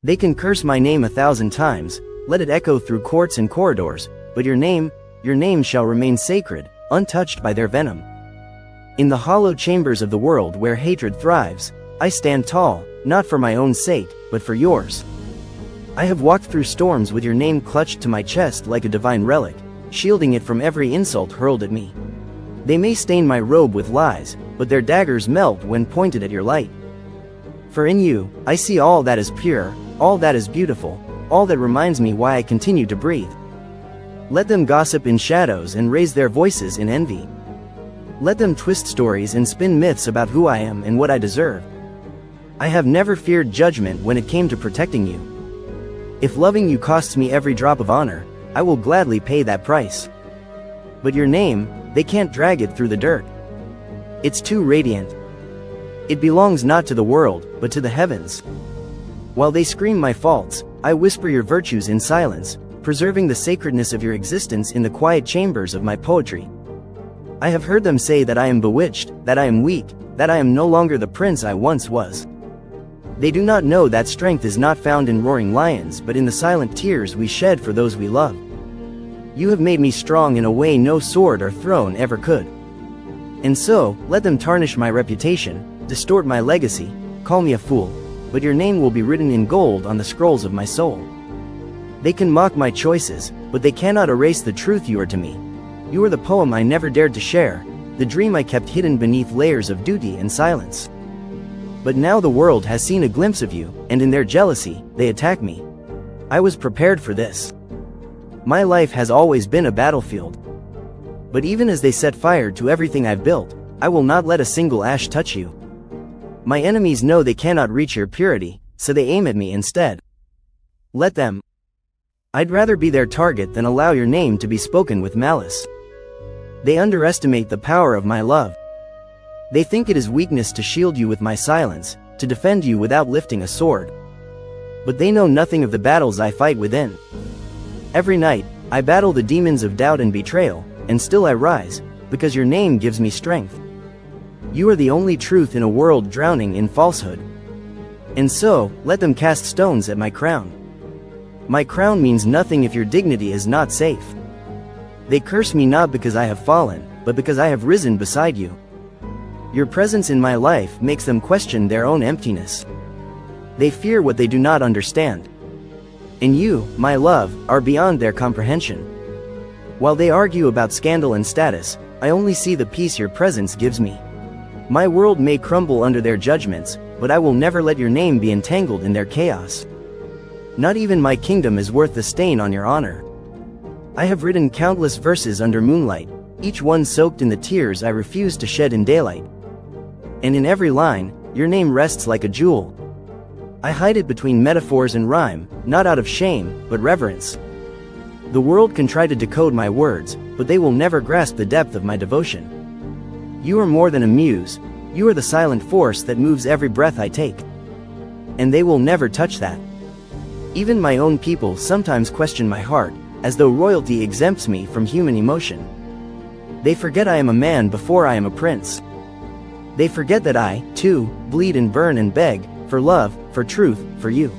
They can curse my name 1,000 times, let it echo through courts and corridors, but your name shall remain sacred, untouched by their venom. In the hollow chambers of the world where hatred thrives, I stand tall, not for my own sake, but for yours. I have walked through storms with your name clutched to my chest like a divine relic, shielding it from every insult hurled at me. They may stain my robe with lies, but their daggers melt when pointed at your light. For in you, I see all that is pure, all that is beautiful, all that reminds me why I continue to breathe. Let them gossip in shadows and raise their voices in envy. Let them twist stories and spin myths about who I am and what I deserve. I have never feared judgment when it came to protecting you. If loving you costs me every drop of honor, I will gladly pay that price. But your name, they can't drag it through the dirt. It's too radiant. It belongs not to the world, but to the heavens. While they scream my faults, I whisper your virtues in silence, preserving the sacredness of your existence in the quiet chambers of my poetry. I have heard them say that I am bewitched, that I am weak, that I am no longer the prince I once was. They do not know that strength is not found in roaring lions but in the silent tears we shed for those we love. You have made me strong in a way no sword or throne ever could. And so, let them tarnish my reputation, distort my legacy, call me a fool, but your name will be written in gold on the scrolls of my soul. They can mock my choices, but they cannot erase the truth you are to me. You are the poem I never dared to share, the dream I kept hidden beneath layers of duty and silence. But now the world has seen a glimpse of you, and in their jealousy, they attack me. I was prepared for this. My life has always been a battlefield. But even as they set fire to everything I've built, I will not let a single ash touch you. My enemies know they cannot reach your purity, so they aim at me instead. Let them. I'd rather be their target than allow your name to be spoken with malice. They underestimate the power of my love. They think it is weakness to shield you with my silence, to defend you without lifting a sword. But they know nothing of the battles I fight within. Every night, I battle the demons of doubt and betrayal, and still I rise, because your name gives me strength. You are the only truth in a world drowning in falsehood. And so, let them cast stones at my crown. My crown means nothing if your dignity is not safe. They curse me not because I have fallen, but because I have risen beside you. Your presence in my life makes them question their own emptiness. They fear what they do not understand. And you, my love, are beyond their comprehension. While they argue about scandal and status, I only see the peace your presence gives me. My world may crumble under their judgments, but I will never let your name be entangled in their chaos. Not even my kingdom is worth the stain on your honor. I have written countless verses under moonlight, each one soaked in the tears I refuse to shed in daylight. And in every line, your name rests like a jewel. I hide it between metaphors and rhyme, not out of shame, but reverence. The world can try to decode my words, but they will never grasp the depth of my devotion. You are more than a muse, you are the silent force that moves every breath I take. And they will never touch that. Even my own people sometimes question my heart, as though royalty exempts me from human emotion. They forget I am a man before I am a prince. They forget that I, too, bleed and burn and beg, for love, for truth, for you.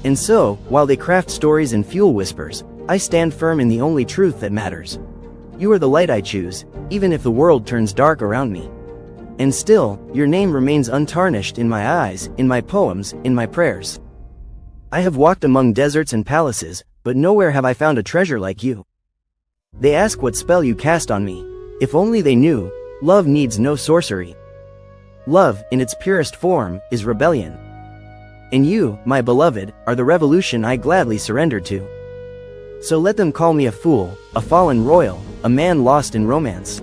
And so, while they craft stories and fuel whispers, I stand firm in the only truth that matters. You are the light I choose, even if the world turns dark around me. And still, your name remains untarnished in my eyes, in my poems, in my prayers. I have walked among deserts and palaces, but nowhere have I found a treasure like you. They ask what spell you cast on me. If only they knew, love needs no sorcery. Love, in its purest form, is rebellion. And you, my beloved, are the revolution I gladly surrender to. So let them call me a fool, a fallen royal, a man lost in romance.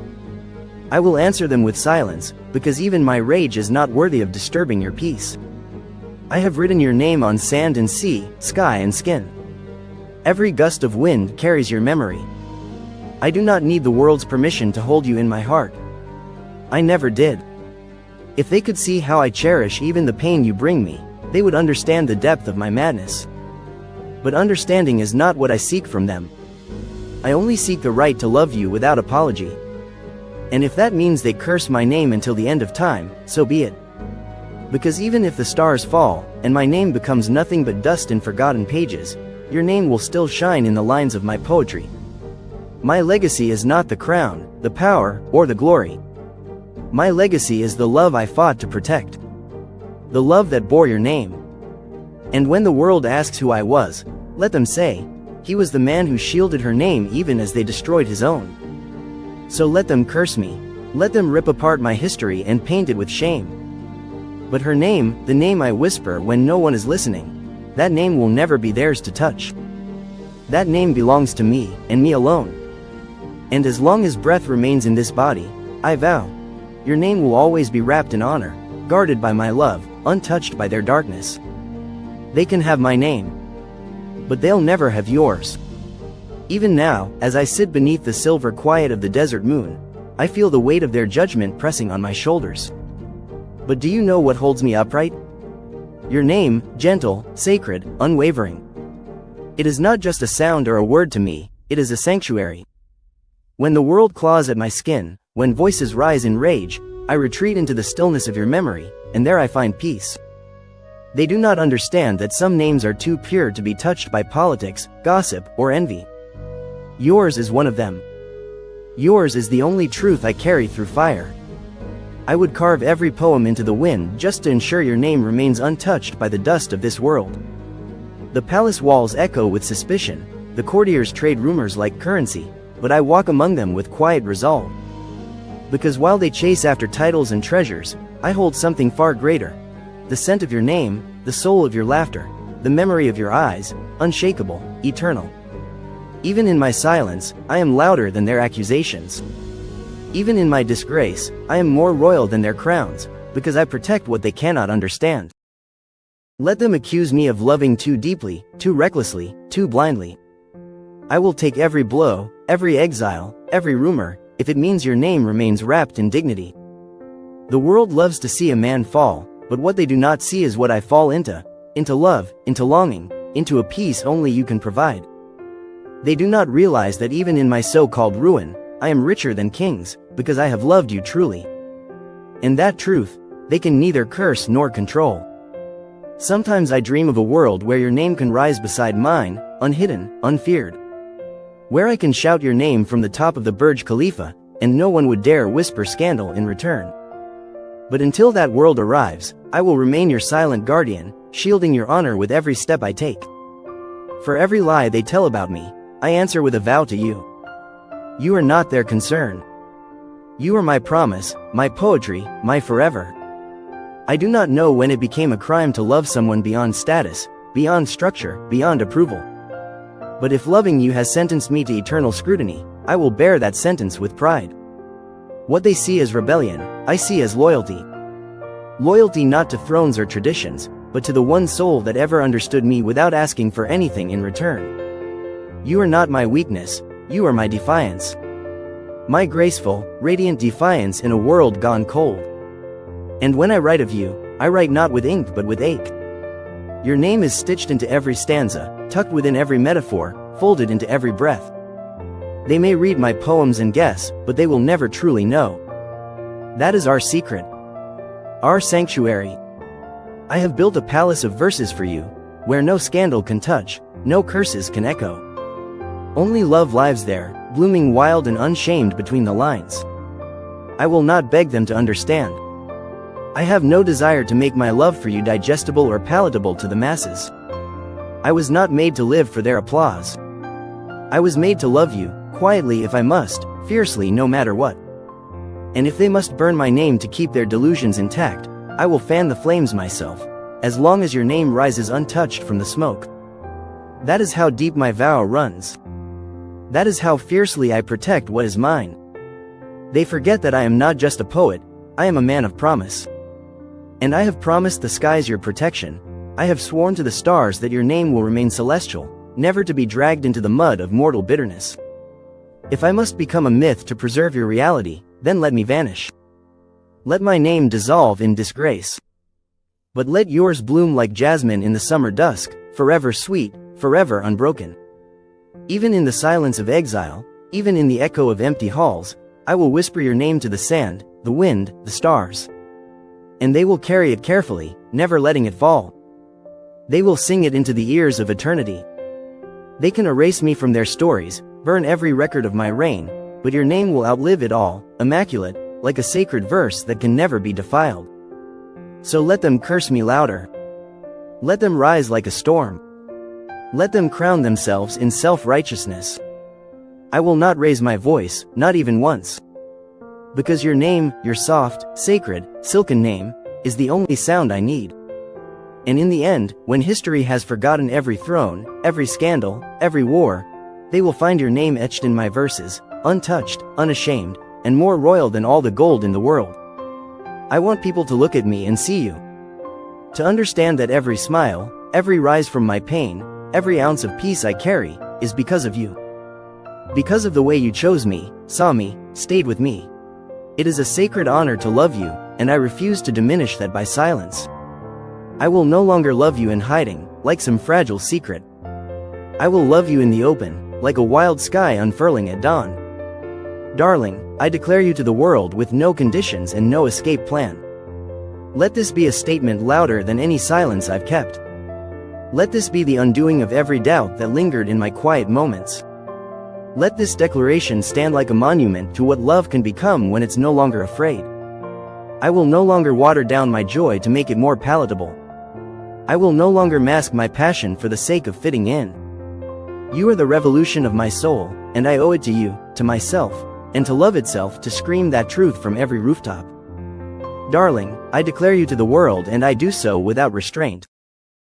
I will answer them with silence, because even my rage is not worthy of disturbing your peace. I have written your name on sand and sea, sky and skin. Every gust of wind carries your memory. I do not need the world's permission to hold you in my heart. I never did. If they could see how I cherish even the pain you bring me, they would understand the depth of my madness. But understanding is not what I seek from them. I only seek the right to love you without apology. And if that means they curse my name until the end of time, so be it. Because even if the stars fall, and my name becomes nothing but dust in forgotten pages, your name will still shine in the lines of my poetry. My legacy is not the crown, the power, or the glory. My legacy is the love I fought to protect. The love that bore your name. And when the world asks who I was, let them say, he was the man who shielded her name even as they destroyed his own. So let them curse me. Let them rip apart my history and paint it with shame. But her name, the name I whisper when no one is listening, that name will never be theirs to touch. That name belongs to me, and me alone. And as long as breath remains in this body, I vow, your name will always be wrapped in honor, guarded by my love, untouched by their darkness. They can have my name, but they'll never have yours. Even now, as I sit beneath the silver quiet of the desert moon, I feel the weight of their judgment pressing on my shoulders. But do you know what holds me upright? Your name, gentle, sacred, unwavering. It is not just a sound or a word to me, it is a sanctuary. When the world claws at my skin, when voices rise in rage, I retreat into the stillness of your memory, and there I find peace. They do not understand that some names are too pure to be touched by politics, gossip, or envy. Yours is one of them. Yours is the only truth I carry through fire. I would carve every poem into the wind just to ensure your name remains untouched by the dust of this world. The palace walls echo with suspicion, the courtiers trade rumors like currency, but I walk among them with quiet resolve. Because while they chase after titles and treasures, I hold something far greater. The scent of your name, the soul of your laughter, the memory of your eyes, unshakable, eternal. Even in my silence, I am louder than their accusations. Even in my disgrace, I am more royal than their crowns, because I protect what they cannot understand. Let them accuse me of loving too deeply, too recklessly, too blindly. I will take every blow, every exile, every rumor, if it means your name remains wrapped in dignity. The world loves to see a man fall, but what they do not see is what I fall into love, into longing, into a peace only you can provide. They do not realize that even in my so-called ruin, I am richer than kings, because I have loved you truly. And that truth, they can neither curse nor control. Sometimes I dream of a world where your name can rise beside mine, unhidden, unfeared. Where I can shout your name from the top of the Burj Khalifa, and no one would dare whisper scandal in return. But until that world arrives, I will remain your silent guardian, shielding your honor with every step I take. For every lie they tell about me, I answer with a vow to you. You are not their concern. You are my promise, my poetry, my forever. I do not know when it became a crime to love someone beyond status, beyond structure, beyond approval. But if loving you has sentenced me to eternal scrutiny, I will bear that sentence with pride. What they see as rebellion, I see as loyalty. Loyalty not to thrones or traditions, but to the one soul that ever understood me without asking for anything in return. You are not my weakness, you are my defiance. My graceful, radiant defiance in a world gone cold. And when I write of you, I write not with ink but with ache. Your name is stitched into every stanza, tucked within every metaphor, folded into every breath. They may read my poems and guess, but they will never truly know. That is our secret. Our sanctuary. I have built a palace of verses for you, where no scandal can touch, no curses can echo. Only love lives there, blooming wild and unshamed between the lines. I will not beg them to understand. I have no desire to make my love for you digestible or palatable to the masses. I was not made to live for their applause. I was made to love you, quietly if I must, fiercely no matter what. And if they must burn my name to keep their delusions intact, I will fan the flames myself, as long as your name rises untouched from the smoke. That is how deep my vow runs. That is how fiercely I protect what is mine. They forget that I am not just a poet, I am a man of promise. And I have promised the skies your protection, I have sworn to the stars that your name will remain celestial, never to be dragged into the mud of mortal bitterness. If I must become a myth to preserve your reality, then let me vanish. Let my name dissolve in disgrace. But let yours bloom like jasmine in the summer dusk, forever sweet, forever unbroken. Even in the silence of exile, even in the echo of empty halls, I will whisper your name to the sand, the wind, the stars. And they will carry it carefully, never letting it fall. They will sing it into the ears of eternity. They can erase me from their stories, burn every record of my reign, but your name will outlive it all, immaculate, like a sacred verse that can never be defiled. So let them curse me louder. Let them rise like a storm. Let them crown themselves in self-righteousness. I will not raise my voice, not even once. Because your name, your soft, sacred, silken name, is the only sound I need. And in the end, when history has forgotten every throne, every scandal, every war, they will find your name etched in my verses, untouched, unashamed, and more royal than all the gold in the world. I want people to look at me and see you. To understand that every smile, every rise from my pain, every ounce of peace I carry, is because of you. Because of the way you chose me, saw me, stayed with me. It is a sacred honor to love you, and I refuse to diminish that by silence. I will no longer love you in hiding, like some fragile secret. I will love you in the open, like a wild sky unfurling at dawn. Darling, I declare you to the world with no conditions and no escape plan. Let this be a statement louder than any silence I've kept. Let this be the undoing of every doubt that lingered in my quiet moments. Let this declaration stand like a monument to what love can become when it's no longer afraid. I will no longer water down my joy to make it more palatable. I will no longer mask my passion for the sake of fitting in. You are the revolution of my soul, and I owe it to you, to myself, and to love itself to scream that truth from every rooftop. Darling, I declare you to the world, and I do so without restraint.